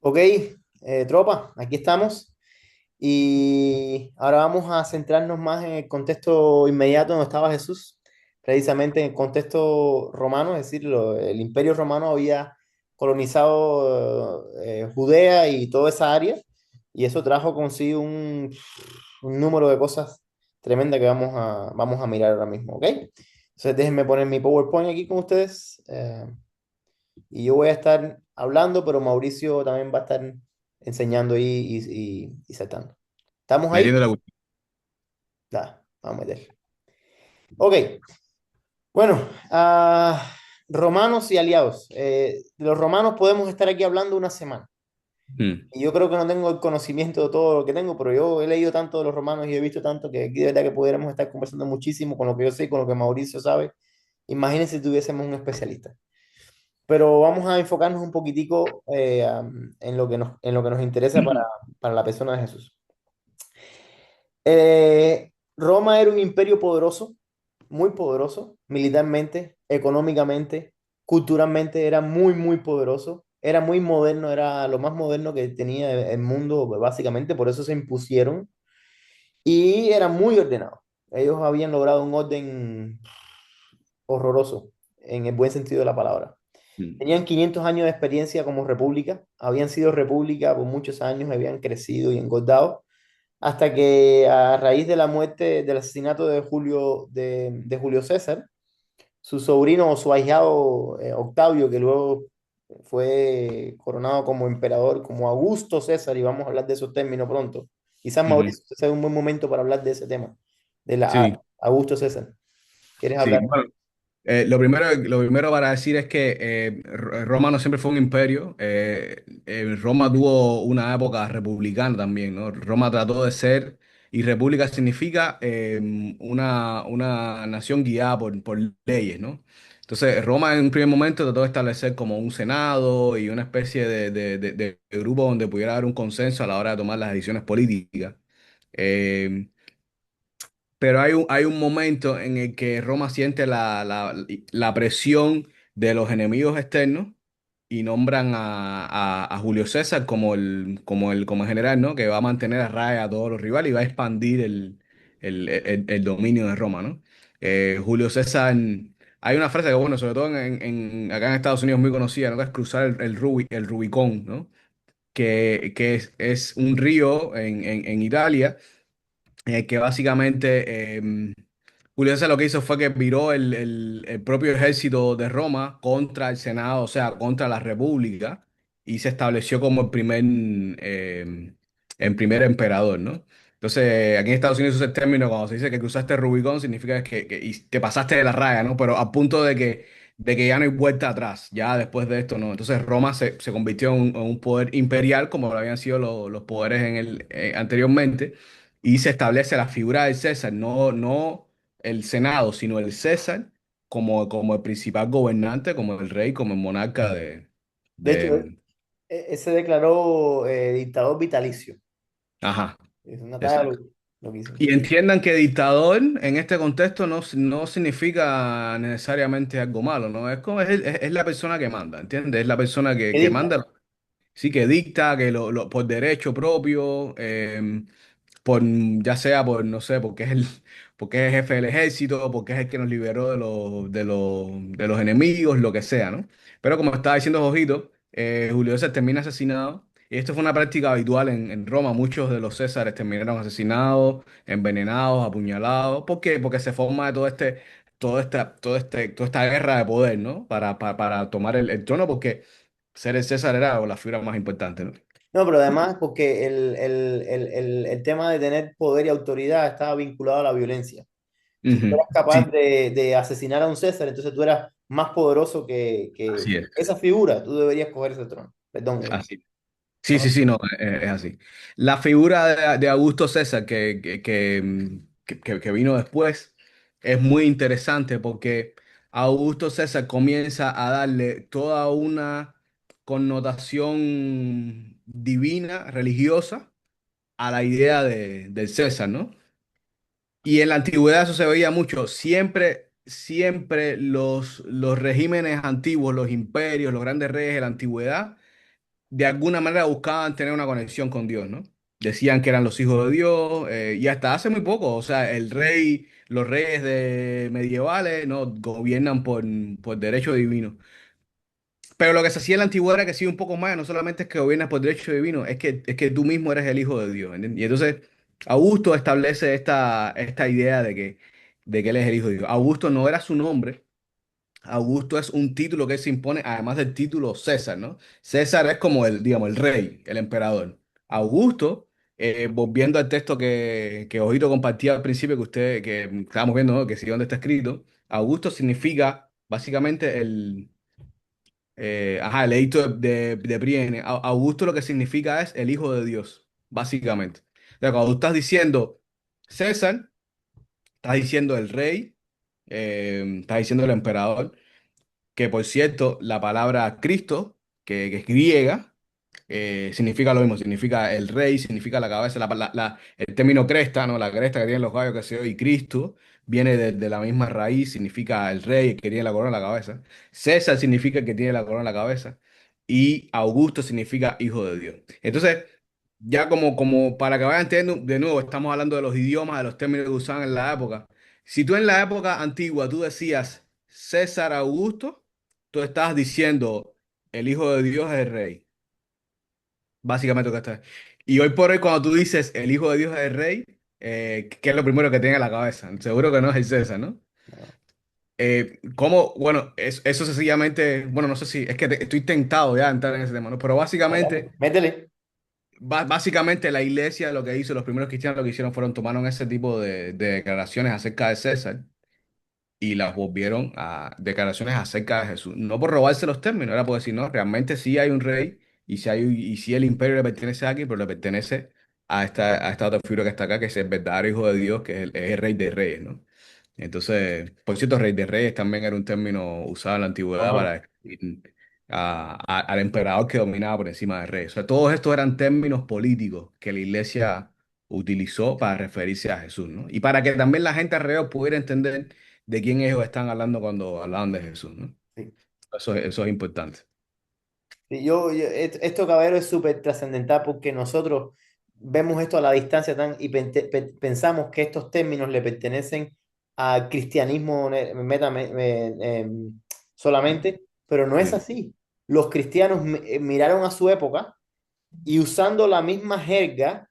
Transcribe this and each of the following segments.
Ok, tropa, aquí estamos y ahora vamos a centrarnos más en el contexto inmediato donde estaba Jesús, precisamente en el contexto romano, es decir, el Imperio Romano había colonizado Judea y toda esa área y eso trajo consigo un número de cosas tremendas que vamos a mirar ahora mismo, ¿ok? Entonces déjenme poner mi PowerPoint aquí con ustedes. Y yo voy a estar hablando, pero Mauricio también va a estar enseñando ahí y saltando. ¿Estamos ahí? Metiendo la cuchara. Nada, vamos a meter. Ok, bueno, romanos y aliados. De los romanos podemos estar aquí hablando una semana. Mm. Y yo creo que no tengo el conocimiento de todo lo que tengo, pero yo he leído tanto de los romanos y he visto tanto que aquí de verdad que pudiéramos estar conversando muchísimo con lo que yo sé y con lo que Mauricio sabe. Imagínense si tuviésemos un especialista. Pero vamos a enfocarnos un poquitico en lo que nos interesa para la persona de Jesús. Roma era un imperio poderoso, muy poderoso, militarmente, económicamente, culturalmente, era muy, muy poderoso, era muy moderno, era lo más moderno que tenía el mundo, básicamente, por eso se impusieron, y era muy ordenado. Ellos habían logrado un orden horroroso, en el buen sentido de la palabra. Mm. Tenían 500 años de experiencia como república, habían sido república por muchos años, habían crecido y engordado, hasta que a raíz de la muerte, del asesinato de Julio César, su sobrino o su ahijado Octavio, que luego fue coronado como emperador, como Augusto César, y vamos a hablar de esos términos pronto. Quizás Ujú. Mauricio, este sea un buen momento para hablar de ese tema, de Sí, Augusto César. ¿Quieres sí. hablar? Bueno, lo primero para decir es que Roma no siempre fue un imperio. Roma tuvo una época republicana también, ¿no? Roma trató de ser, y república significa una nación guiada por leyes, ¿no? Entonces, Roma en un primer momento trató de establecer como un senado y una especie de grupo donde pudiera haber un consenso a la hora de tomar las decisiones políticas. Eh, Pero hay un momento en el que Roma siente la presión de los enemigos externos y nombran a Julio César como el general, ¿no? Que va a mantener a raya a todos los rivales y va a expandir el dominio de Roma, ¿no? Julio César, hay una frase que, bueno, sobre todo acá en Estados Unidos muy conocida, ¿no? Que es cruzar el Rubicón, ¿no? Que es un río en Italia que básicamente Julio César lo que hizo fue que viró el propio ejército de Roma contra el Senado, o sea, contra la República, y se estableció como el primer emperador, ¿no? Entonces, aquí en Estados Unidos usa el término cuando se dice que cruzaste el Rubicón, significa y te pasaste de la raya, ¿no? Pero a punto de que ya no hay vuelta atrás, ya después de esto, ¿no? Entonces, Roma se convirtió en un poder imperial, como lo habían sido los poderes anteriormente, y se establece la figura del César, no el Senado, sino el César como el principal gobernante, como el rey, como el monarca De hecho, de... se declaró dictador vitalicio. Ajá, Es una talla exacto. loquísima. Y entiendan que dictador en este contexto no significa necesariamente algo malo, ¿no? Es la persona que manda, ¿entiendes? Es la persona que, ¿Qué que dicta? manda, sí, que dicta, que por derecho propio, por, ya sea por, no sé, porque es el jefe del ejército, porque es el que nos liberó de los enemigos, lo que sea, ¿no? Pero como estaba diciendo Jojito, Julio César termina asesinado, y esto fue una práctica habitual en Roma. Muchos de los Césares terminaron asesinados, envenenados, apuñalados. ¿Por qué? Porque se forma de toda esta guerra de poder, ¿no? Para tomar el trono, porque ser el César era la figura más importante, ¿no? No, pero además porque el tema de tener poder y autoridad estaba vinculado a la violencia. Si tú Ujú. eras capaz Sí, de asesinar a un César, entonces tú eras más poderoso que así es. esa figura, tú deberías coger ese trono. Perdón. Así. Sí, sí, ¿No? sí, no, es así. La figura de Augusto César que vino después es muy interesante porque Augusto César comienza a darle toda una connotación divina, religiosa, a la idea del César, ¿no? Y en la antigüedad eso se veía mucho. Siempre, siempre los regímenes antiguos, los imperios, los grandes reyes de la antigüedad, de alguna manera buscaban tener una conexión con Dios, ¿no? Decían que eran los hijos de Dios, y hasta hace muy poco, o sea, los reyes de medievales, ¿no? Gobiernan por derecho divino. Pero lo que se hacía en la antigüedad era que sí, un poco más, no solamente es que gobiernas por derecho divino, es que tú mismo eres el hijo de Dios, ¿entiendes? Y entonces Augusto establece esta idea de que él es el hijo de Dios. Augusto no era su nombre. Augusto es un título que se impone, además del título César, ¿no? César es como el, digamos, el rey, el emperador. Augusto, volviendo al texto que Ojito compartía al principio, que estábamos viendo, ¿no? Que sí, donde está escrito, Augusto significa básicamente el edicto de Priene. Augusto lo que significa es el hijo de Dios, básicamente. O sea, cuando tú estás diciendo César, estás diciendo el rey, estás diciendo el emperador. Que por cierto, la palabra Cristo, que es griega, significa lo mismo, significa el rey, significa la cabeza, el término cresta, ¿no? La cresta que tienen los gallos que se y Cristo viene de la misma raíz, significa el rey que tiene la corona en la cabeza. César significa el que tiene la corona en la cabeza. Y Augusto significa hijo de Dios. Entonces, ya como para que vayan entendiendo, de nuevo, estamos hablando de los idiomas, de los términos que usaban en la época. Si tú en la época antigua tú decías César Augusto, tú estás diciendo el Hijo de Dios es el Rey. Básicamente lo que está. Y hoy por hoy, cuando tú dices el Hijo de Dios es el Rey, ¿qué es lo primero que tiene en la cabeza? Seguro que no es el César, ¿no? No. ¿Cómo? Bueno, eso sencillamente, bueno, no sé si, es que estoy tentado ya a entrar en ese tema, ¿no? Pero Dale, básicamente, métele. básicamente la iglesia lo que hizo, los primeros cristianos lo que hicieron fueron tomaron ese tipo de declaraciones acerca de César y las volvieron a declaraciones acerca de Jesús. No por robarse los términos, era por decir, no, realmente sí hay un rey y sí el imperio le pertenece a alguien, pero le pertenece a esta otra figura que está acá, que es el verdadero Hijo de Dios, que es el Rey de Reyes, ¿no? Entonces, por cierto, Rey de Reyes también era un término usado en la antigüedad para Ajá. describir al emperador que dominaba por encima del rey. O sea, todos estos eran términos políticos que la iglesia utilizó para referirse a Jesús, ¿no? Y para que también la gente alrededor pudiera entender de quién ellos están hablando cuando hablaban de Jesús, ¿no? Sí. Eso es importante. Sí, esto, Caballero, es súper trascendental porque nosotros vemos esto a la distancia pensamos que estos términos le pertenecen al cristianismo solamente, pero no es Sí, así. Los cristianos miraron a su época y usando la misma jerga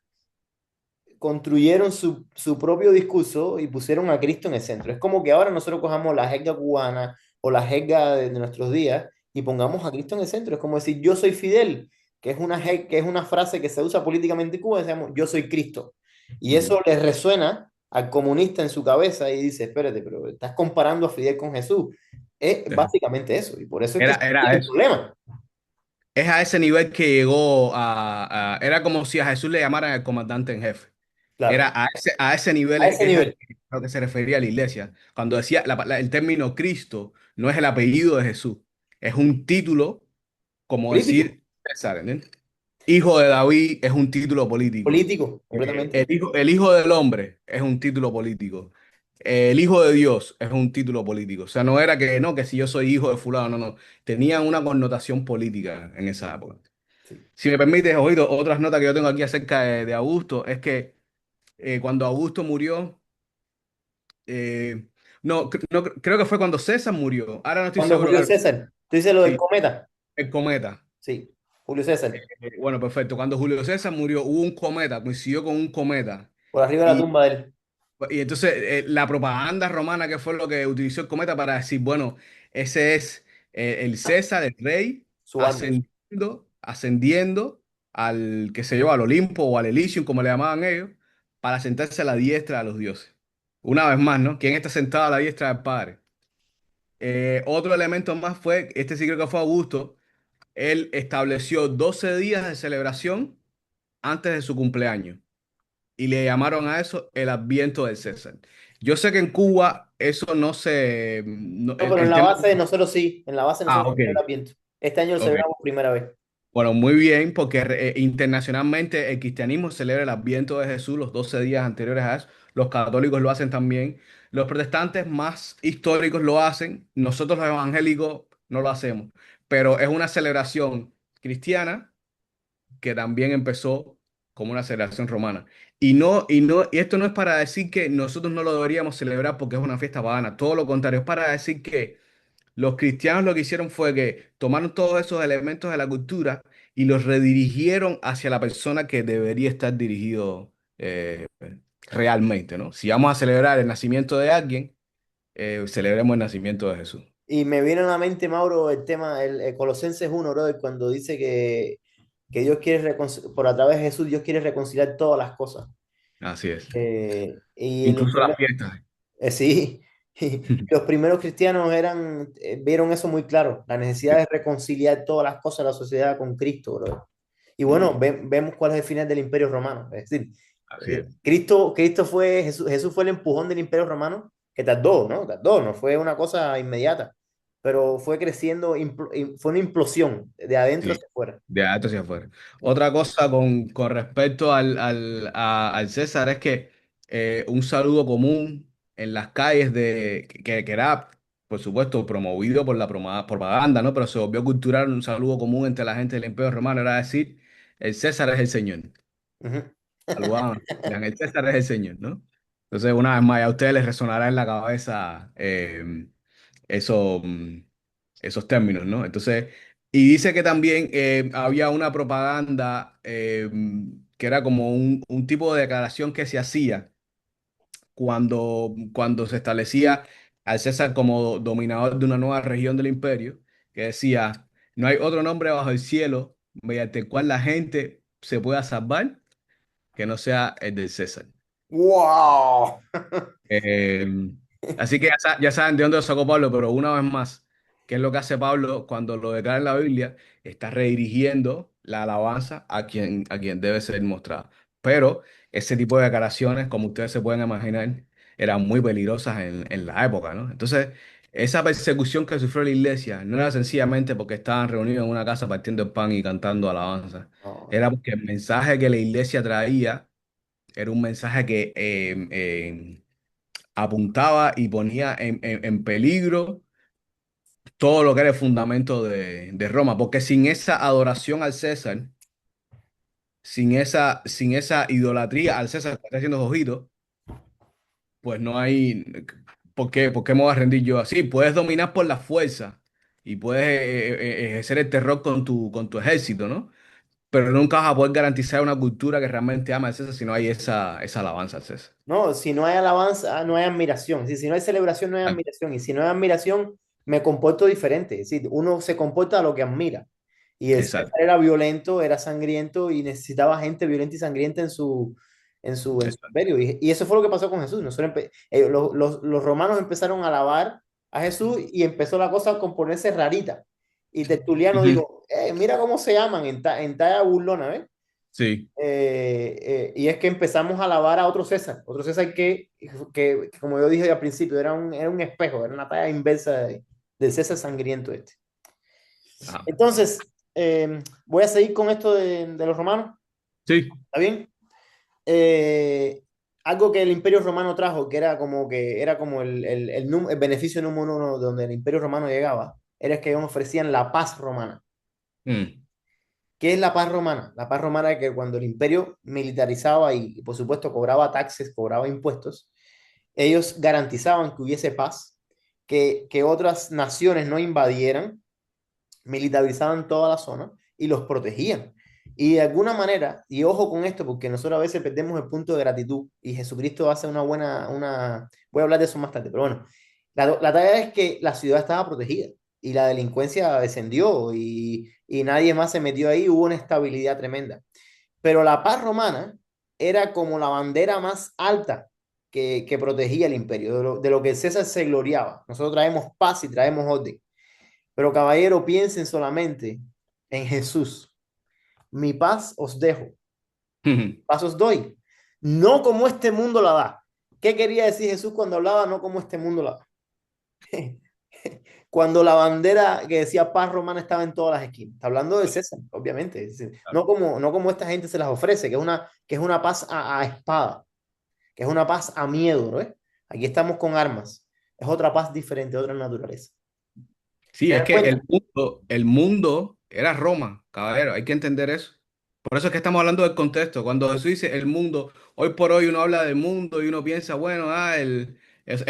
construyeron su propio discurso y pusieron a Cristo en el centro. Es como que ahora nosotros cojamos la jerga cubana o la jerga de nuestros días y pongamos a Cristo en el centro. Es como decir, yo soy Fidel, que es una frase que se usa políticamente en Cuba, decimos, yo soy Cristo. Y mm, eso le resuena al comunista en su cabeza y dice, espérate, pero estás comparando a Fidel con Jesús. Es sí. básicamente eso. Y por eso es que Era tiene un eso. problema. Es a ese nivel que llegó era como si a Jesús le llamaran el comandante en jefe. Era Claro, a ese nivel a ese es a nivel. lo que se refería a la iglesia. Cuando decía el término Cristo, no es el apellido de Jesús, es un título, como Político, decir César, ¿entiendes? Hijo de David es un título político. político, El completamente. hijo, el hijo del hombre es un título político. El hijo de Dios es un título político. O sea, no era que no, que si yo soy hijo de fulano, no, no. Tenían una connotación política en esa época. Sí. Si me permites, oído, otras notas que yo tengo aquí acerca de Augusto es que cuando Augusto murió, eh, no, creo que fue cuando César murió. Ahora no estoy Cuando seguro. Julio César, tú dices lo del Sí, cometa. el cometa. Sí, Julio César, Bueno, perfecto. Cuando Julio César murió, hubo un cometa, coincidió con un cometa. por arriba de la Y, tumba de él, y entonces la propaganda romana, que fue lo que utilizó el cometa para decir, bueno, ese es el César, el rey, su antes. ascendiendo al, qué sé yo, al Olimpo o al Elysium, como le llamaban ellos, para sentarse a la diestra de los dioses. Una vez más, ¿no? ¿Quién está sentado a la diestra del Padre? Otro elemento más fue, este sí creo que fue Augusto, él estableció 12 días de celebración antes de su cumpleaños y le llamaron a eso el Adviento del César. Yo sé que en Cuba eso no se... No, pero en el la tema... base nosotros sí, en la base Ah, nosotros ok. tenemos el Adviento. Este año lo Ok. celebramos primera vez. Bueno, muy bien, porque internacionalmente el cristianismo celebra el Adviento de Jesús los 12 días anteriores a eso. Los católicos lo hacen también. Los protestantes más históricos lo hacen. Nosotros los evangélicos no lo hacemos. Pero es una celebración cristiana que también empezó como una celebración romana. Y esto no es para decir que nosotros no lo deberíamos celebrar porque es una fiesta pagana, todo lo contrario, es para decir que los cristianos lo que hicieron fue que tomaron todos esos elementos de la cultura y los redirigieron hacia la persona que debería estar dirigido realmente, ¿no? Si vamos a celebrar el nacimiento de alguien, celebremos el nacimiento de Jesús. Y me viene a la mente, Mauro, el tema, el Colosenses 1, brother, cuando dice que Dios quiere por a través de Jesús, Dios quiere reconciliar todas las cosas. Así es. Y en el Incluso las primer, fiestas. sí, y los primeros cristianos vieron eso muy claro, la necesidad Sí, de reconciliar todas las cosas de la sociedad con Cristo, brother. Y mm, bueno, vemos cuál es el final del Imperio Romano. Es decir, así es. Jesús fue el empujón del Imperio Romano que tardó, ¿no? Tardó, no fue una cosa inmediata, pero fue creciendo, fue una implosión de adentro Sí, hacia afuera. de adentro hacia afuera. Otra cosa con respecto al César es que un saludo común en las calles que era, por supuesto, promovido por la propaganda, ¿no? Pero se volvió cultural, un saludo común entre la gente del Imperio Romano era decir, el César es el Señor. Ujú. Saludaban, decían, el César es el Señor, ¿no? Entonces, una vez más, ya a ustedes les resonará en la cabeza eso, esos términos, ¿no? Entonces, y dice que también había una propaganda que era como un tipo de declaración que se hacía cuando se establecía al César como dominador de una nueva región del imperio, que decía, no hay otro nombre bajo el cielo mediante el cual la gente se pueda salvar que no sea el del César. ¡Wow! Eh, Así que ya saben de dónde lo sacó Pablo, pero una vez más, ¿qué es lo que hace Pablo cuando lo declara en la Biblia? Está redirigiendo la alabanza a quien debe ser mostrada. Pero ese tipo de declaraciones, como ustedes se pueden imaginar, eran muy peligrosas en la época, ¿no? Entonces, esa persecución que sufrió la iglesia no era sencillamente porque estaban reunidos en una casa partiendo el pan y cantando alabanza. No, Era porque el mensaje que la iglesia traía era un mensaje que apuntaba y ponía en peligro todo lo que era el fundamento de Roma, porque sin esa adoración al César, sin esa idolatría al César que está haciendo ojito, pues no hay, ¿por qué me voy a rendir yo así? Puedes dominar por la fuerza y puedes ejercer el terror con tu ejército, ¿no? Pero nunca vas a poder garantizar una cultura que realmente ama al César si no hay esa alabanza al César. no, si no hay alabanza, no hay admiración. Si no hay celebración, no hay Exacto. admiración. Y si no hay admiración, me comporto diferente. Es decir, uno se comporta a lo que admira. Y el César Exacto. era violento, era sangriento y necesitaba gente violenta y sangrienta en su Exacto. imperio. Y eso fue lo que pasó con Jesús. Los romanos empezaron a alabar a Jesús y empezó la cosa a componerse rarita. Y Tertuliano Ujú. dijo, mira cómo se llaman en talla burlona, ¿ves? Sí. Y es que empezamos a alabar a otro César que, como yo dije al principio, era un espejo, era una talla inversa del César sangriento este. Ah, Entonces, voy a seguir con esto de los romanos, sí. ¿está bien? Eh, Algo que el Imperio Romano trajo, que era como el beneficio número uno de donde el Imperio Romano llegaba, era que ellos ofrecían la paz romana. Mm. ¿Qué es la paz romana? La paz romana es que cuando el imperio militarizaba y, por supuesto, cobraba taxes, cobraba impuestos, ellos garantizaban que hubiese paz, que otras naciones no invadieran, militarizaban toda la zona y los protegían. Y de alguna manera, y ojo con esto, porque nosotros a veces perdemos el punto de gratitud y Jesucristo hace voy a hablar de eso más tarde, pero bueno, la tarea es que la ciudad estaba protegida y la delincuencia descendió y nadie más se metió ahí, hubo una estabilidad tremenda. Pero la paz romana era como la bandera más alta que protegía el imperio, de lo que César se gloriaba. Nosotros traemos paz y traemos orden. Pero caballero, piensen solamente en Jesús. Mi paz os dejo, paz os doy. No como este mundo la da. ¿Qué quería decir Jesús cuando hablaba no como este mundo la da? Cuando la bandera que decía paz romana estaba en todas las esquinas. Está hablando de César, obviamente. Es decir, no como esta gente se las ofrece, que es una paz a espada, que es una paz a miedo, ¿no? Aquí estamos con armas. Es otra paz diferente, otra naturaleza. Sí, ¿Te es das que cuenta? el mundo era Roma, caballero, hay que entender eso. Por eso es que estamos hablando del contexto. Cuando Jesús dice el mundo, hoy por hoy uno habla del mundo y uno piensa, bueno, el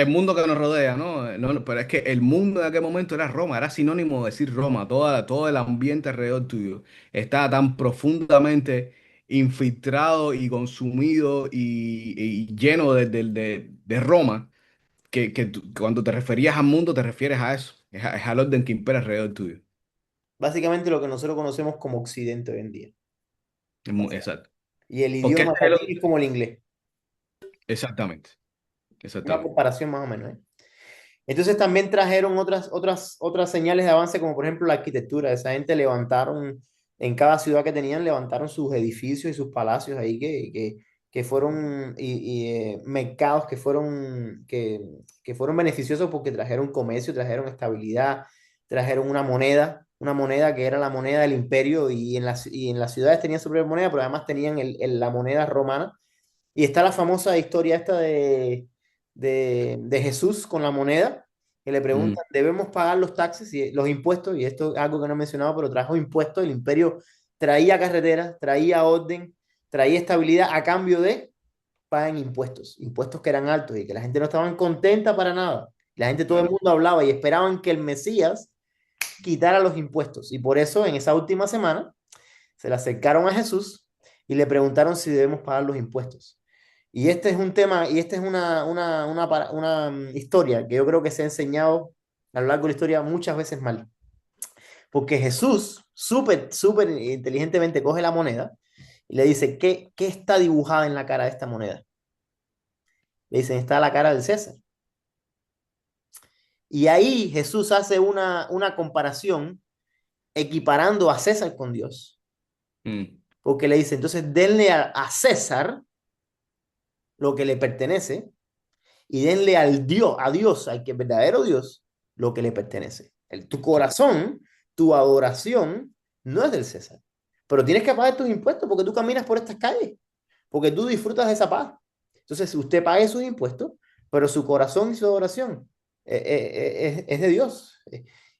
mundo que nos rodea, ¿no? Pero es que el mundo en aquel momento era Roma, era sinónimo de decir Roma, todo el ambiente alrededor tuyo estaba tan profundamente infiltrado y consumido y lleno de Roma cuando te referías al mundo te refieres a eso, es al orden que impera alrededor tuyo. Básicamente lo que nosotros conocemos como Occidente hoy en día. Básicamente. Exacto. Y el Porque idioma este es latín es como el inglés. exactamente, Una exactamente. comparación más o menos, ¿eh? Entonces también trajeron otras señales de avance, como por ejemplo la arquitectura. Esa gente levantaron, en cada ciudad que tenían, levantaron sus edificios y sus palacios ahí que fueron, mercados que fueron beneficiosos porque trajeron comercio, trajeron estabilidad, trajeron una moneda que era la moneda del imperio y en las ciudades tenían su propia moneda, pero además tenían la moneda romana. Y está la famosa historia esta de Jesús con la moneda, que le Mm, preguntan, ¿debemos pagar los taxes y los impuestos? Y esto es algo que no he mencionado, pero trajo impuestos. El imperio traía carreteras, traía orden, traía estabilidad a cambio de pagar impuestos, impuestos que eran altos y que la gente no estaba contenta para nada. La gente, todo el claro. mundo hablaba y esperaban que el Mesías quitara los impuestos. Y por eso en esa última semana se le acercaron a Jesús y le preguntaron si debemos pagar los impuestos. Y este es un tema, y esta es una historia que yo creo que se ha enseñado a lo largo de la historia muchas veces mal. Porque Jesús, súper inteligentemente, coge la moneda y le dice, ¿qué está dibujada en la cara de esta moneda? Le dicen, está la cara del César. Y ahí Jesús hace una comparación equiparando a César con Dios. Mm, Porque le dice, entonces denle a César lo que le pertenece y denle a Dios, al que es verdadero Dios, lo que le pertenece. Tu sí, corazón, tu adoración, no es del César. Pero tienes que pagar tus impuestos porque tú caminas por estas calles, porque tú disfrutas de esa paz. Entonces, usted pague sus impuestos, pero su corazón y su adoración es de Dios.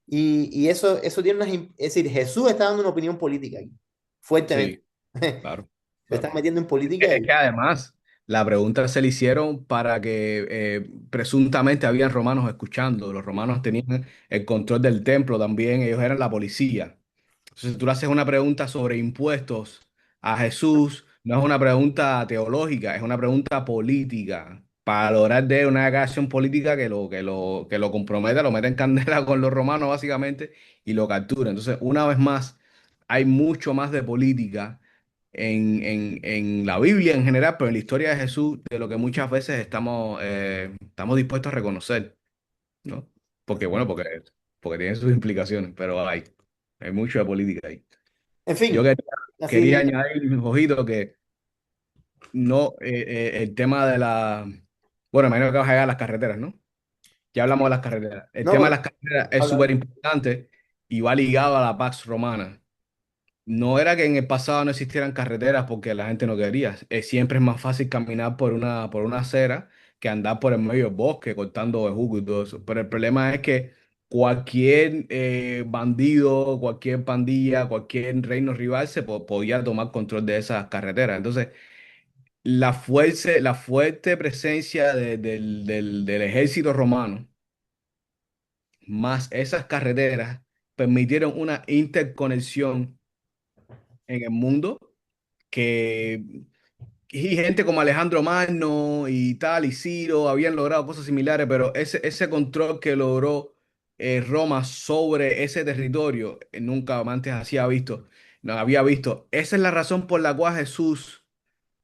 Y eso tiene es decir, Jesús está dando una opinión política aquí, fuertemente. sí, claro, Se está claro. metiendo en Que- política Es que además la pregunta se le hicieron para que presuntamente habían romanos escuchando. Los romanos tenían el control del templo también, ellos eran la policía. Entonces, si tú le haces una pregunta sobre impuestos a Jesús, no es una pregunta teológica, es una pregunta política. Para lograr de una acción política que lo comprometa, lo mete en candela con los romanos básicamente y lo captura. Entonces, una vez más, hay mucho más de política en la Biblia en general, pero en la historia de Jesús, de lo que muchas veces estamos dispuestos a reconocer, ¿no? Porque, bueno, porque tiene sus implicaciones, pero hay mucho de política ahí. En Yo fin, quería así, añadir, ojito, que no, el tema de bueno, imagino que vas a llegar a las carreteras, ¿no? Ya hablamos de las carreteras. El no, tema de pero las carreteras es súper habla. importante y va ligado a la Pax Romana. No era que en el pasado no existieran carreteras porque la gente no quería. Siempre es más fácil caminar por una acera que andar por el medio del bosque cortando bejucos y todo eso. Pero el problema es que cualquier bandido, cualquier pandilla, cualquier reino rival podía tomar control de esas carreteras. Entonces, la fuerte presencia del ejército romano más esas carreteras permitieron una interconexión en el mundo que y gente como Alejandro Magno y tal, y Ciro habían logrado cosas similares, pero ese control que logró Roma sobre ese territorio, nunca antes no había visto. Esa es la razón por la cual Jesús,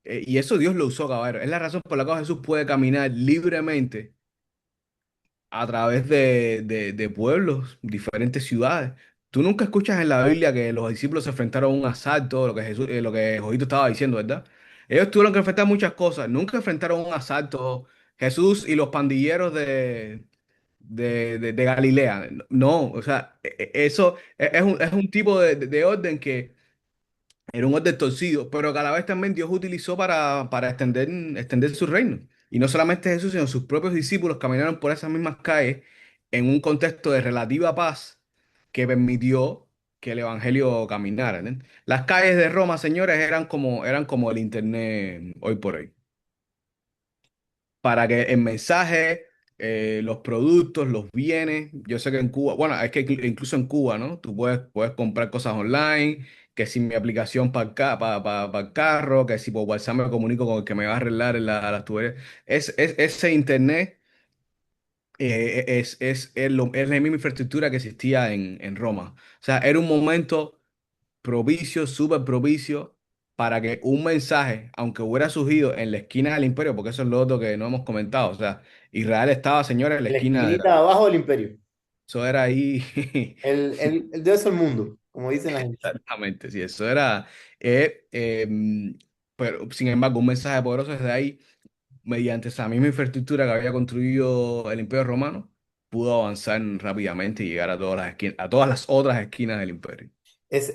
y eso Dios lo usó, caballero, es la razón por la cual Jesús puede caminar libremente a través de pueblos, diferentes ciudades. Tú nunca escuchas en la Biblia que los discípulos se enfrentaron a un asalto, lo que Jojito estaba diciendo, ¿verdad? Ellos tuvieron que enfrentar muchas cosas, nunca enfrentaron un asalto. Jesús y los pandilleros de Galilea. No, o sea, eso es un tipo de orden que era un orden torcido, pero que a la vez también Dios utilizó para extender su reino. Y no solamente Jesús, sino sus propios discípulos caminaron por esas mismas calles en un contexto de relativa paz que permitió que el evangelio caminara, ¿no? Las calles de Roma, señores, eran como el internet hoy por hoy. Para que el mensaje, los productos, los bienes, yo sé que en Cuba, bueno, es que incluso en Cuba, ¿no? Tú puedes comprar cosas online, que si mi aplicación para el carro, que si por WhatsApp me comunico con el que me va a arreglar las tuberías. Ese internet es la misma infraestructura que existía en Roma. O sea, era un momento propicio, súper propicio, para que un mensaje, aunque hubiera surgido en la esquina del imperio, porque eso es lo otro que no hemos comentado, o sea, Israel estaba, señores, en la En la esquina de esquinita de abajo del imperio. eso era ahí, El Dios del mundo, como dicen la gente. exactamente, sí, eso era, eh, eh, pero sin embargo, un mensaje poderoso desde ahí, mediante esa misma infraestructura que había construido el imperio romano, pudo avanzar rápidamente y llegar a todas las esquinas, a todas las otras esquinas del imperio.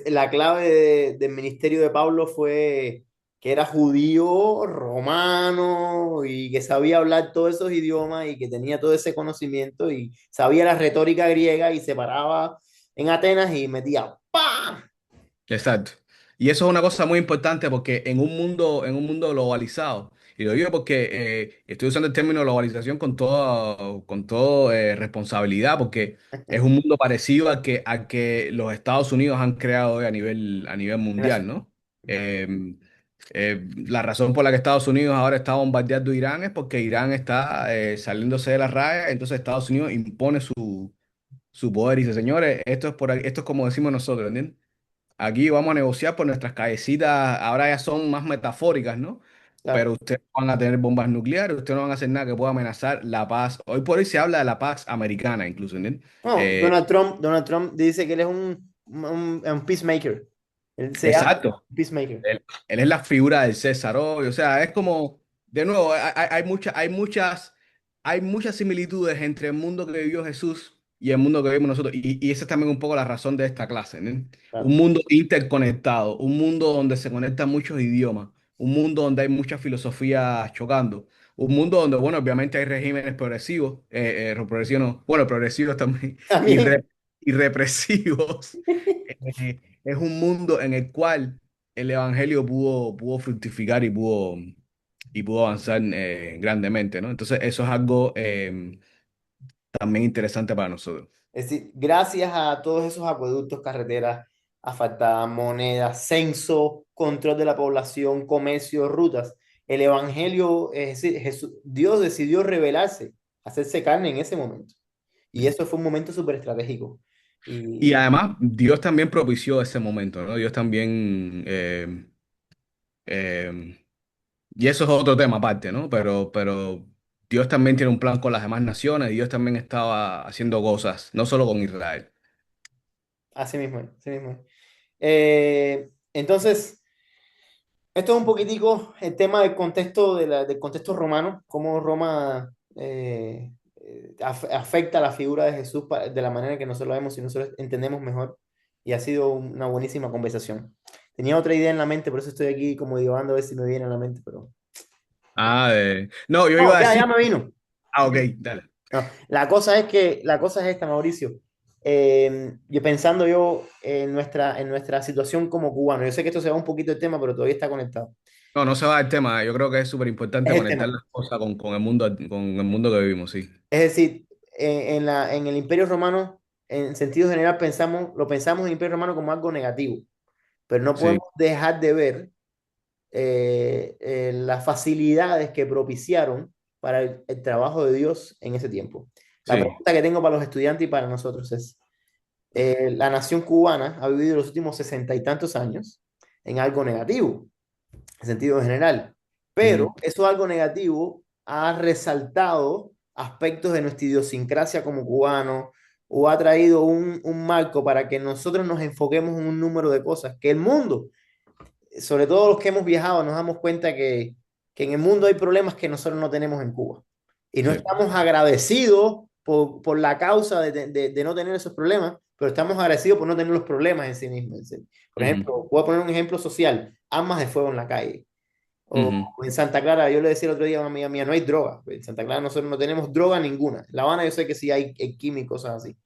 La clave del ministerio de Pablo fue que era judío, romano y que sabía hablar todos esos idiomas y que tenía todo ese conocimiento y sabía la retórica griega y se paraba en Atenas y metía ¡pam! Exacto. Y eso es una cosa muy importante porque en un mundo globalizado, y lo digo porque estoy usando el término globalización con todo responsabilidad, porque es un mundo parecido al que los Estados Unidos han creado hoy a nivel mundial, ¿no? Eh, la razón por la que Estados Unidos ahora está bombardeando Irán es porque Irán está saliéndose de la raya, entonces Estados Unidos impone su poder y dice, señores, esto es por aquí, esto es como decimos nosotros, ¿entiendes? Aquí vamos a negociar por nuestras callecitas, ahora ya son más metafóricas, ¿no? Pero Claro. ustedes no van a tener bombas nucleares, ustedes no van a hacer nada que pueda amenazar la paz. Hoy por hoy se habla de la paz americana, incluso, ¿entiendes? No, Eh, Donald Trump dice que él es un peacemaker. Él se llama exacto. peacemaker. Él es la figura del César hoy, o sea, es como, de nuevo, hay muchas similitudes entre el mundo que vivió Jesús y el mundo que vivimos nosotros, y esa es también un poco la razón de esta clase, ¿no? Un Claro. mundo interconectado, un mundo donde se conectan muchos idiomas, un mundo donde hay muchas filosofías chocando, un mundo donde, bueno, obviamente hay regímenes progresivos, progresivos no, bueno, progresivos también, y, También. y represivos. Es un mundo en el cual el evangelio pudo fructificar y pudo avanzar grandemente, ¿no? Entonces, eso es algo también interesante para nosotros. Es decir, gracias a todos esos acueductos, carreteras asfaltadas, monedas, censo, control de la población, comercio, rutas, el evangelio, es decir, Dios decidió revelarse, hacerse carne en ese momento. Y eso fue un momento súper estratégico. Y Y además, Dios también propició ese momento, ¿no? Dios también, eh, y eso es otro tema aparte, ¿no? Pero Dios también tiene un plan con las demás naciones, y Dios también estaba haciendo cosas, no solo con Israel. así mismo, así mismo. Entonces, esto es un poquitico el tema del contexto, del contexto romano, cómo Roma afecta la figura de Jesús de la manera que nosotros lo vemos y nosotros entendemos mejor. Y ha sido una buenísima conversación. Tenía otra idea en la mente, por eso estoy aquí como divagando a ver si me viene a la mente, pero... No, yo No, iba a ya decir, me vino. ok, dale. No, la cosa es esta, Mauricio. Yo pensando yo en nuestra situación como cubano, yo sé que esto se va un poquito del tema, pero todavía está conectado. No, no se va del tema. Yo creo que es súper Es importante el conectar tema. las cosas con el mundo que vivimos, sí. Es decir, en el Imperio Romano, en sentido general, lo pensamos en el Imperio Romano como algo negativo, pero no Sí, podemos dejar de ver las facilidades que propiciaron para el trabajo de Dios en ese tiempo. La sí. pregunta que tengo para los estudiantes y para nosotros es, la nación cubana ha vivido los últimos 60 y tantos años en algo negativo, en sentido general. Ujú. Pero eso algo negativo ha resaltado aspectos de nuestra idiosincrasia como cubanos o ha traído un marco para que nosotros nos enfoquemos en un número de cosas que el mundo, sobre todo los que hemos viajado, nos damos cuenta que en el mundo hay problemas que nosotros no tenemos en Cuba. Y no Sí. estamos agradecidos por la causa de no tener esos problemas, pero estamos agradecidos por no tener los problemas en sí mismos. Por Ujú, ejemplo, voy a poner un ejemplo social, armas de fuego en la calle. O ujú. en Santa Clara, yo le decía el otro día a una amiga mía, no hay droga. En Santa Clara nosotros no tenemos droga ninguna. En La Habana yo sé que sí hay químicos, cosas así.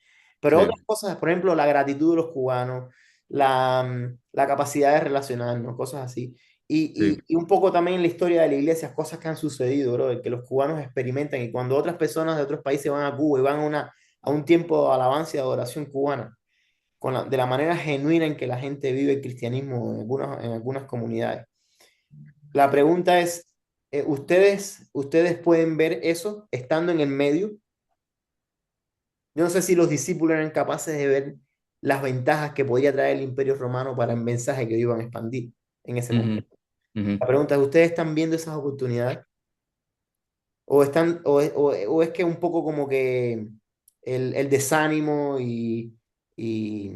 Pero otras Sí. cosas, por ejemplo, la gratitud de los cubanos, la capacidad de relacionarnos, cosas así. Sí. Y un poco también la historia de la iglesia, cosas que han sucedido, bro, que los cubanos experimentan y cuando otras personas de otros países van a Cuba y van a un tiempo de alabanza y adoración cubana, de la manera genuina en que la gente vive el cristianismo en algunas comunidades. La pregunta es, ¿ustedes pueden ver eso estando en el medio? Yo no sé si los discípulos eran capaces de ver las ventajas que podía traer el Imperio Romano para el mensaje que iban a expandir en ese Ujú, momento. ujú. La pregunta es, ¿ustedes están viendo esas oportunidades? ¿O es que un poco como que el desánimo y, y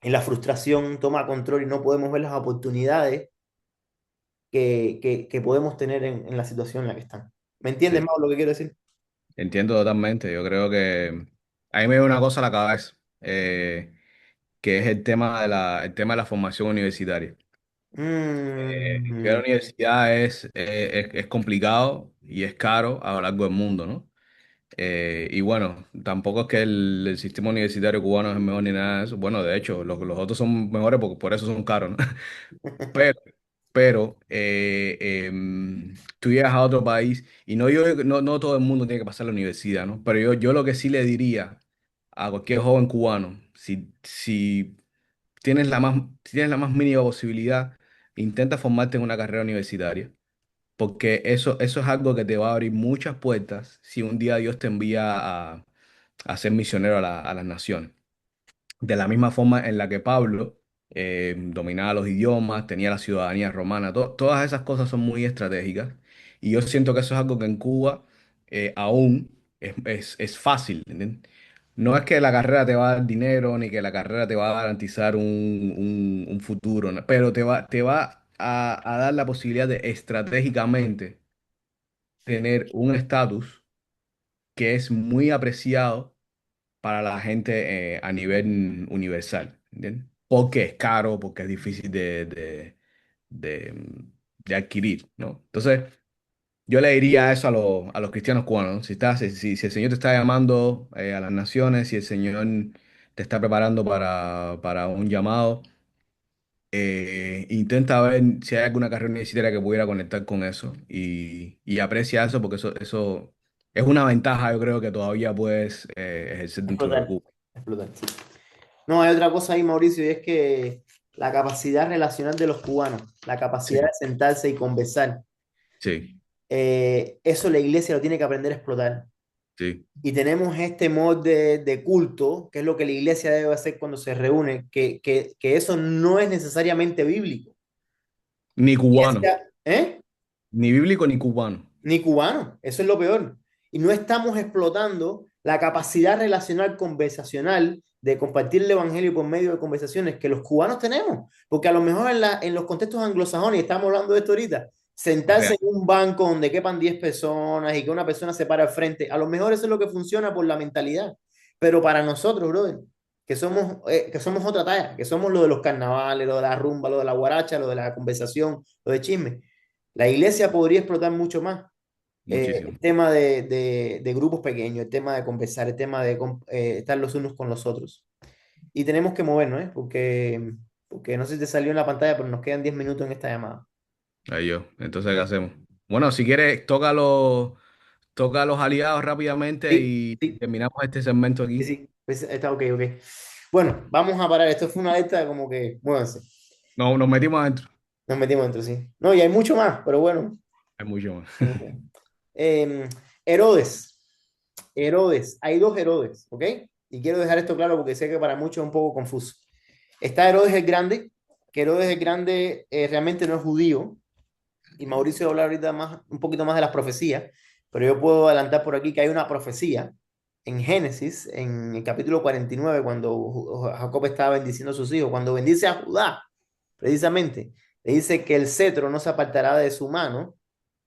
la frustración toma control y no podemos ver las oportunidades que podemos tener en la situación en la que están? ¿Me entiendes, Sí, Mau, lo que quiero decir? entiendo totalmente. Yo creo que a mí me viene una cosa a la cabeza, que es el tema de la formación universitaria. Que la Mm, universidad es complicado y es caro a lo largo del mundo, ¿no? Y bueno, tampoco es que el sistema universitario cubano es el mejor ni nada de eso. Bueno, de hecho, los otros son mejores porque por eso son caros, ¿no? Pero, tú llegas a otro país y no todo el mundo tiene que pasar la universidad, ¿no? Pero yo lo que sí le diría a cualquier joven cubano, si si tienes la más mínima posibilidad, intenta formarte en una carrera universitaria, porque eso es algo que te va a abrir muchas puertas si un día Dios te envía a ser misionero a las naciones. De la misma forma en la que Pablo dominaba los idiomas, tenía la ciudadanía romana, todas esas cosas son muy estratégicas. Y yo siento que eso es algo que en Cuba aún es fácil, ¿entiendes? No es que la carrera te va a dar dinero, ni que la carrera te va a garantizar un futuro, ¿no? Pero te va a dar la posibilidad de estratégicamente tener un estatus que es muy apreciado para la gente a nivel universal, ¿entiendes? Porque es caro, porque es difícil de adquirir, ¿no? Entonces, yo le diría eso a los cristianos cubanos, ¿no? Si el Señor te está llamando a las naciones, si el Señor te está preparando para un llamado, intenta ver si hay alguna carrera universitaria que pudiera conectar con eso y aprecia eso porque eso es una ventaja, yo creo que todavía puedes ejercer dentro de explotar, Cuba. explotar, sí. No, hay otra cosa ahí, Mauricio, y es que la capacidad relacional de los cubanos, la capacidad de Sí, sentarse y conversar, sí, eso la iglesia lo tiene que aprender a explotar. sí. Y tenemos este mod de culto, que es lo que la iglesia debe hacer cuando se reúne, que eso no es necesariamente bíblico. Ni cubano, Iglesia, ¿eh? ni bíblico ni cubano. Ni cubano, eso es lo peor. Y no estamos explotando la capacidad relacional conversacional de compartir el evangelio por medio de conversaciones que los cubanos tenemos. Porque a lo mejor en los contextos anglosajones, y estamos hablando de esto ahorita, sentarse Real. en un banco donde quepan 10 personas y que una persona se para al frente, a lo mejor eso es lo que funciona por la mentalidad. Pero para nosotros, brother, que somos otra talla, que somos lo de los carnavales, lo de la rumba, lo de la guaracha, lo de la conversación, lo de chisme. La iglesia podría explotar mucho más Muchísimo. el tema de grupos pequeños, el tema de conversar, el tema de estar los unos con los otros. Y tenemos que movernos, ¿eh? Porque no sé si te salió en la pantalla, pero nos quedan 10 minutos en esta llamada. Ahí yo. Entonces, ¿qué hacemos? Bueno, si quieres, toca a los aliados rápidamente Sí, y sí, terminamos este segmento sí, aquí. sí. Pues, está ok, ok. Bueno, vamos a parar. Esto fue una alerta como que, muévanse. No, nos metimos adentro. Nos metimos dentro, sí. No, y hay mucho más, pero bueno. Hay mucho más. Hay mucho más. Em, Herodes. Herodes. Hay dos Herodes, ¿ok? Y quiero dejar esto claro porque sé que para muchos es un poco confuso. Está Herodes el Grande, que Herodes el Grande realmente no es judío, y Mauricio va a hablar ahorita más, un poquito más de las profecías, pero yo puedo adelantar por aquí que hay una profecía en Génesis, en el capítulo 49, cuando Jacob estaba bendiciendo a sus hijos, cuando bendice a Judá, precisamente, le dice que el cetro no se apartará de su mano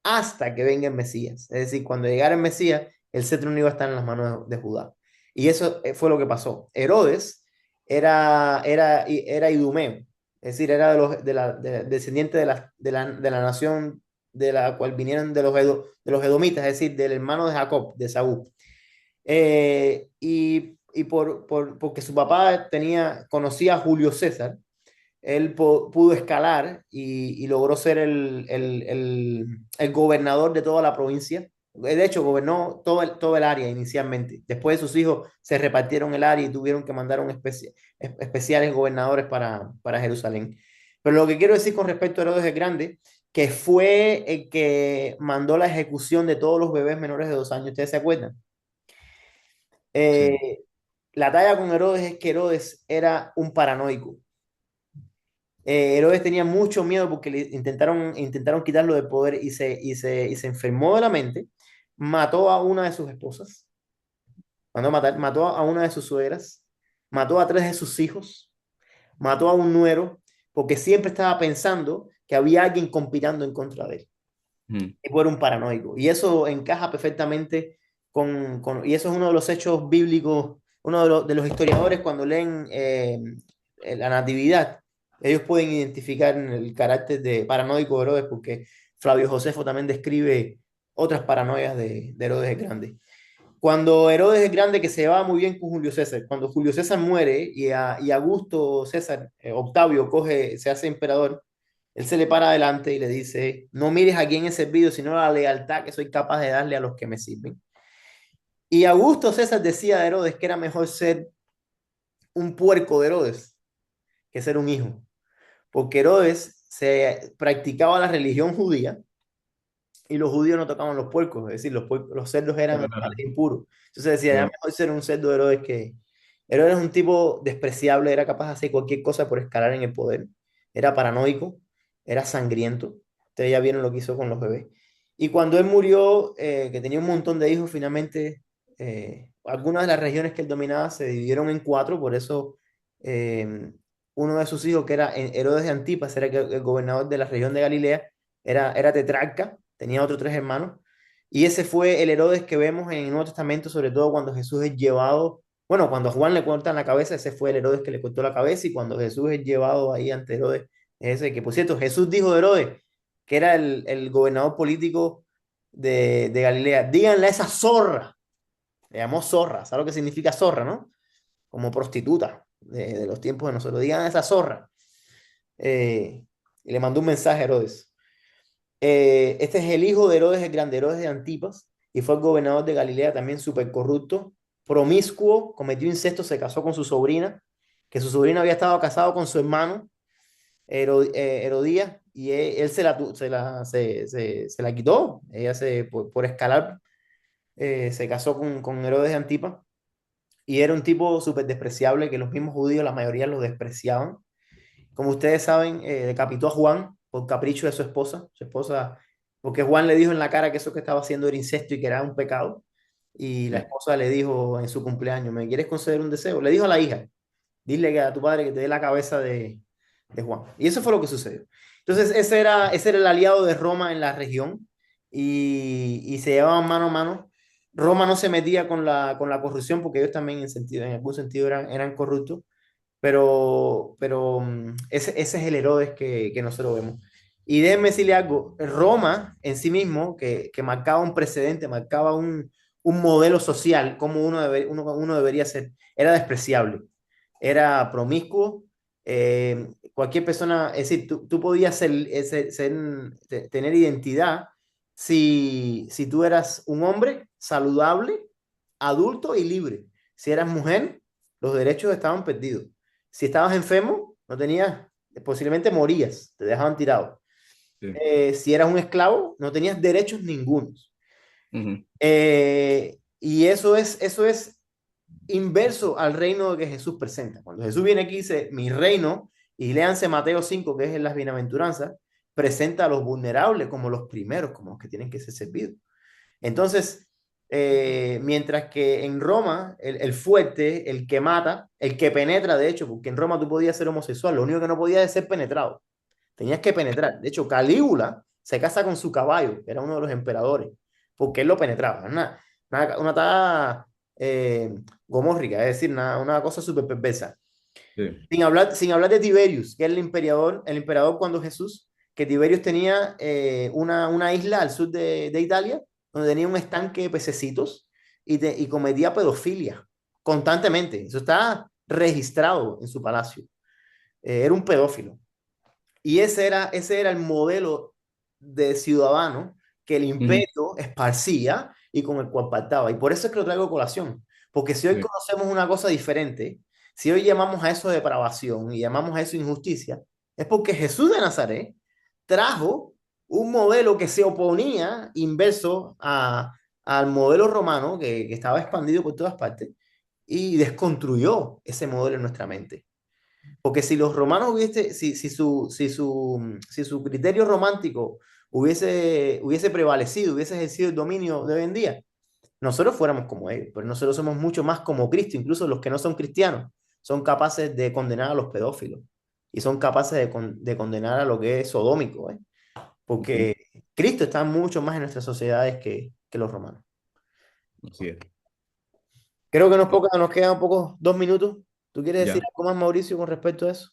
hasta que venga el Mesías. Es decir, cuando llegara el Mesías, el cetro no iba a estar en las manos de Judá. Y eso fue lo que pasó. Herodes era idumeo, es decir, era descendiente de la nación de la cual vinieron de los edomitas, es decir, del hermano de Jacob, de Saúl. Porque su papá conocía a Julio César, pudo escalar y logró ser el gobernador de toda la provincia. De hecho, gobernó todo el área inicialmente. Después sus hijos se repartieron el área y tuvieron que mandar especiales gobernadores para Jerusalén. Pero lo que quiero decir con respecto a Herodes el Grande, que fue el que mandó la ejecución de todos los bebés menores de 2 años, ¿ustedes se acuerdan? Sí, Eh, la talla con Herodes es que Herodes era un paranoico. Herodes tenía mucho miedo porque intentaron quitarlo de poder y se enfermó de la mente, mató a una de sus esposas, mandó a matar, mató a una de sus suegras, mató a tres de sus hijos, mató a un nuero, porque siempre estaba pensando que había alguien conspirando en contra de él. ujú, Tipo era un paranoico. Y eso encaja perfectamente y eso es uno de los hechos bíblicos, uno de los historiadores cuando leen la Natividad, ellos pueden identificar el carácter de paranoico de Herodes porque Flavio Josefo también describe otras paranoias de Herodes el Grande. Cuando Herodes el Grande, que se llevaba muy bien con Julio César, cuando Julio César muere y Augusto César, Octavio, se hace emperador, él se le para adelante y le dice, no mires a quién he servido, sino la lealtad que soy capaz de darle a los que me sirven. Y Augusto César decía de Herodes que era mejor ser un puerco de Herodes que ser un hijo, porque Herodes se practicaba la religión judía y los judíos no tocaban los puercos, es decir, los cerdos eran animales impuros. Entonces decía, ya claro, mejor ser un cerdo de Herodes que... Herodes es un tipo despreciable, era capaz de hacer cualquier cosa por escalar en el poder, era paranoico, era sangriento. Ustedes ya vieron lo que hizo con los bebés. Y cuando él murió, que tenía un montón de hijos, finalmente algunas de las regiones que él dominaba se dividieron en cuatro, por eso uno de sus hijos, que era Herodes de Antipas, era el gobernador de la región de Galilea, era tetrarca, tenía otros tres hermanos, y ese fue el Herodes que vemos en el Nuevo Testamento, sobre todo cuando Jesús es llevado, bueno, cuando a Juan le cortan la cabeza, ese fue el Herodes que le cortó la cabeza, y cuando Jesús es llevado ahí ante Herodes, ese que, por cierto, Jesús dijo de Herodes, que era el gobernador político de Galilea, díganle a esa zorra, le llamó zorra, ¿sabes lo que significa zorra, no? Como prostituta de los tiempos de nosotros, digan a esa zorra. Y le mandó un mensaje a Herodes. Este es el hijo de Herodes el Grande, Herodes de Antipas, y fue el gobernador de Galilea, también súper corrupto, promiscuo, cometió incesto, se casó con su sobrina, que su sobrina había estado casado con su hermano, Herodías, y él se la quitó, ella por escalar, se casó con Herodes de Antipas, y era un tipo súper despreciable que los mismos judíos, la mayoría lo despreciaban. Como ustedes saben, decapitó a Juan por capricho de su esposa, porque Juan le dijo en la cara que eso que estaba haciendo era incesto y que era un pecado. Y la sí, esposa le dijo en su cumpleaños, ¿me quieres conceder un deseo? Le dijo a la hija, dile que a tu padre que te dé la cabeza de Juan. Y eso fue lo que sucedió. Entonces, ese era el aliado de Roma en la región y se llevaban mano a mano. Roma no se metía con la corrupción porque ellos también en algún sentido eran corruptos, pero ese es el Herodes que nosotros vemos. Y déjenme decirle algo, Roma en sí mismo, que marcaba un precedente, marcaba un modelo social, como uno debería ser, era despreciable, era promiscuo, cualquier persona, es decir, tú podías tener identidad si tú eras un hombre saludable, adulto y libre. Si eras mujer, los derechos estaban perdidos. Si estabas enfermo, no tenías, posiblemente morías, te dejaban tirado. sí, Si eras un esclavo, no tenías derechos ningunos. ujú, Y eso es inverso al reino que Jesús presenta. Cuando Jesús viene aquí y dice, mi reino, y léanse Mateo 5 que es en las bienaventuranzas, presenta a los vulnerables como los primeros, como los que tienen que ser servidos. Entonces, mientras que en Roma, el fuerte, el que mata, el que penetra, de hecho, porque en Roma tú podías ser homosexual, lo único que no podías es ser penetrado, tenías que penetrar. De hecho, Calígula se casa con su caballo, que era uno de los emperadores, porque él lo penetraba. Una tada gomórrica, es decir, una cosa súper perversa. sí, Sin hablar de Tiberius, que es el emperador cuando Jesús, que Tiberius tenía una isla al sur de Italia, donde tenía un estanque de pececitos y cometía pedofilia constantemente. Eso está registrado en su palacio. era un pedófilo. Y ese era el modelo de ciudadano que el Ujú. imperio esparcía y con el cual pactaba. Y por eso es que lo traigo a colación. Porque si hoy Sí, conocemos una cosa diferente, si hoy llamamos a eso depravación y llamamos a eso injusticia, es porque Jesús de Nazaret trajo un modelo que se oponía inverso al modelo romano que estaba expandido por todas partes y desconstruyó ese modelo en nuestra mente. Porque si los romanos hubiese, si su criterio romántico hubiese prevalecido, hubiese ejercido el dominio de hoy en día, nosotros fuéramos como ellos, pero nosotros somos mucho más como Cristo, incluso los que no son cristianos son capaces de condenar a los pedófilos y son capaces de condenar a lo que es sodómico, ¿eh? ujú. Porque Cristo está mucho más en nuestras sociedades que los romanos. Así es. Creo que No, nos quedan un poco 2 minutos. ¿Tú quieres decir ya. algo más, Mauricio, con respecto a eso?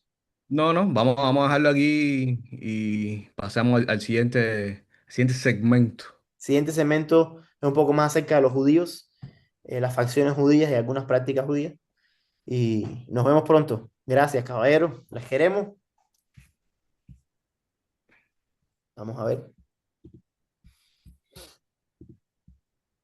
No, no, vamos a dejarlo aquí y pasamos al siguiente segmento. Siguiente segmento es un poco más acerca de los judíos, las facciones judías y algunas prácticas judías. Y nos vemos pronto. Gracias, caballero. Les queremos. Vamos a ver.